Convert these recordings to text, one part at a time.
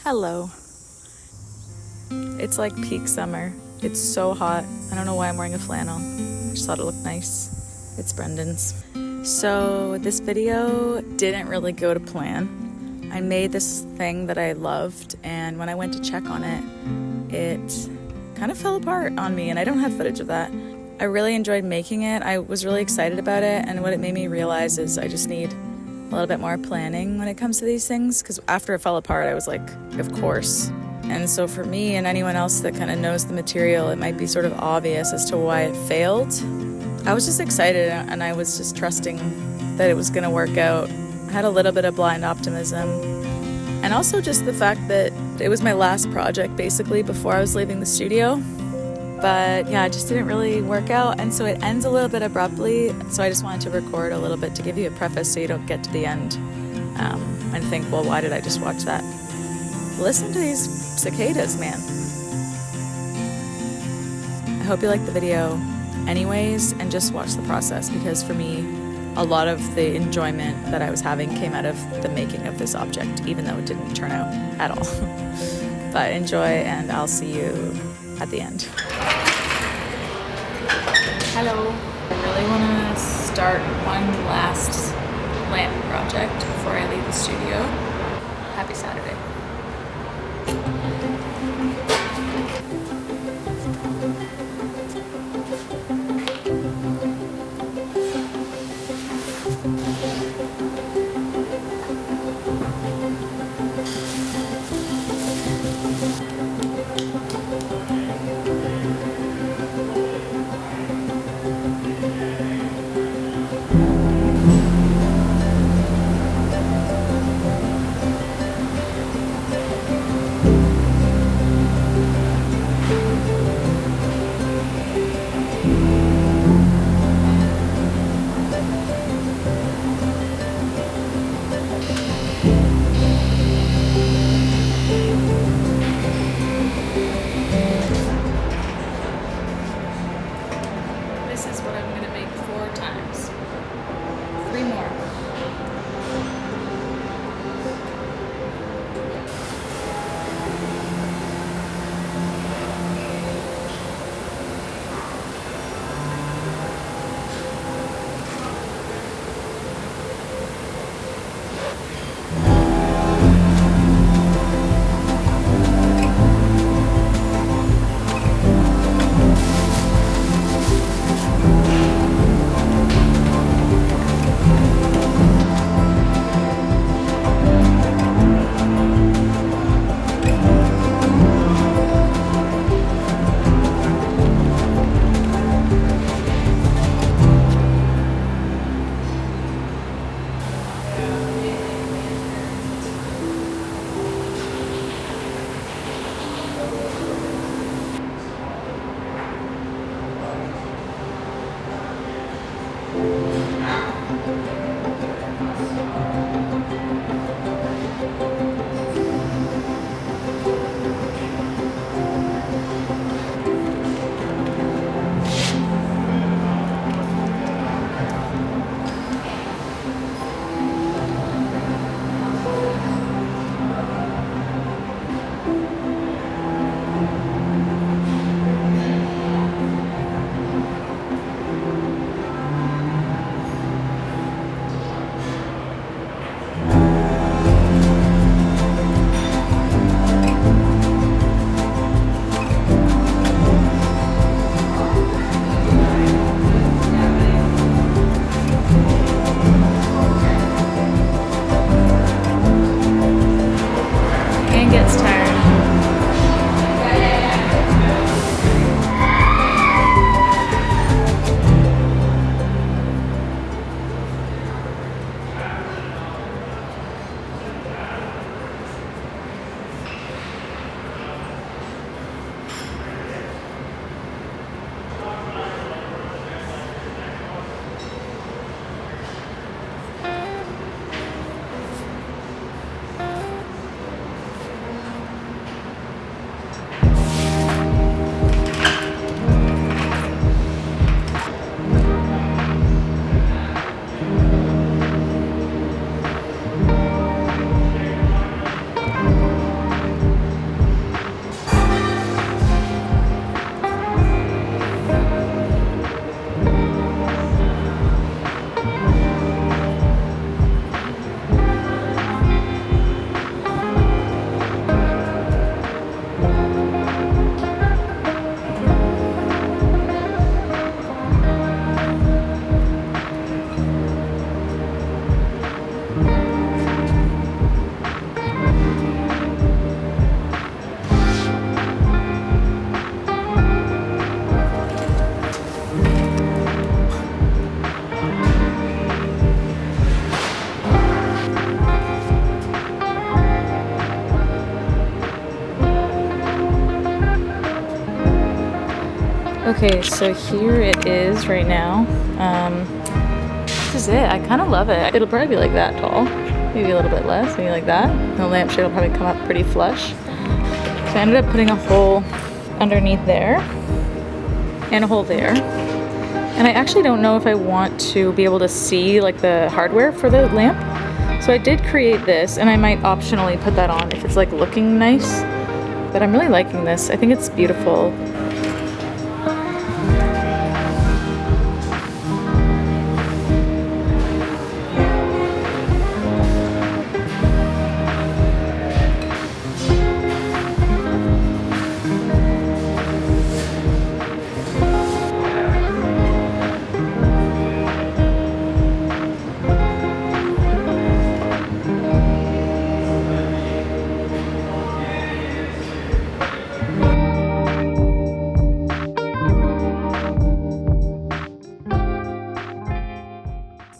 Hello. It's like peak summer. It's so hot. I don't know why I'm wearing a flannel. I just thought it looked nice. It's Brendan's. So this video didn't really go to plan. I made this thing that I loved, and when I went to check on it, it kind of fell apart on me, and I don't have footage of that. I really enjoyed making it. I was really excited about it, and what it made me realize is I just need a little bit more planning when it comes to these things, because after it fell apart, I was like, of course. And so for me and anyone else that kind of knows the material, it might be sort of obvious as to why it failed. I was just excited, and I was just trusting that it was going to work out. I had a little bit of blind optimism, and also just the fact that it was my last project basically before I was leaving the studio. But yeah, it just didn't really work out, and so it ends a little bit abruptly. So I just wanted to record a little bit to give you a preface so you don't get to the end and think, well, why did I just watch that? Listen to these cicadas, man. I hope you like the video anyways, and just watch the process, because for me, a lot of the enjoyment that I was having came out of the making of this object, even though it didn't turn out at all. But enjoy, and I'll see you at the end. Hello. I really want to start one last lamp project before I leave the studio. Happy Saturday. Okay, so here it is right now. This is it. I kind of love it. It'll probably be like that tall, maybe a little bit less, maybe like that. The lampshade will probably come up pretty flush. So I ended up putting a hole underneath there and a hole there. And I actually don't know if I want to be able to see like the hardware for the lamp. So I did create this, and I might optionally put that on if it's like looking nice. But I'm really liking this. I think it's beautiful.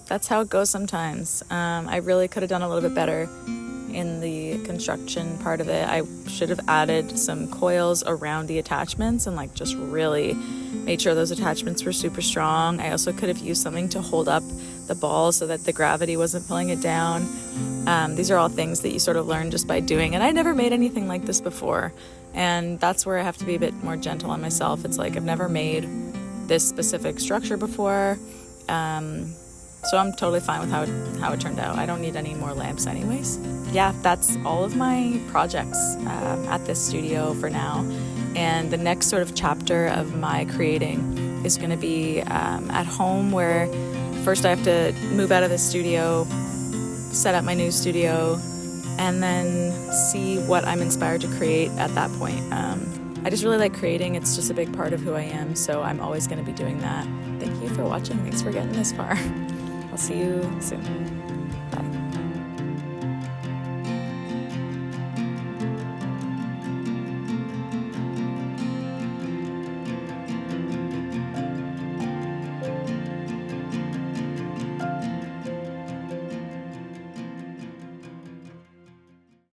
That's how it goes sometimes. I really could have done a little bit better in the construction part of it. I should have added some coils around the attachments and like just really made sure those attachments were super strong. I also could have used something to hold up the ball so that the gravity wasn't pulling it down. These are all things that you sort of learn just by doing, and I never made anything like this before, and that's where I have to be a bit more gentle on myself. It's like I've never made this specific structure before. So I'm totally fine with how it turned out. I don't need any more lamps anyways. Yeah, that's all of my projects at this studio for now. And the next sort of chapter of my creating is going to be at home, where first I have to move out of the studio, set up my new studio, and then see what I'm inspired to create at that point. I just really like creating. It's just a big part of who I am, so I'm always going to be doing that. Thank you for watching. Thanks for getting this far. I'll see you soon.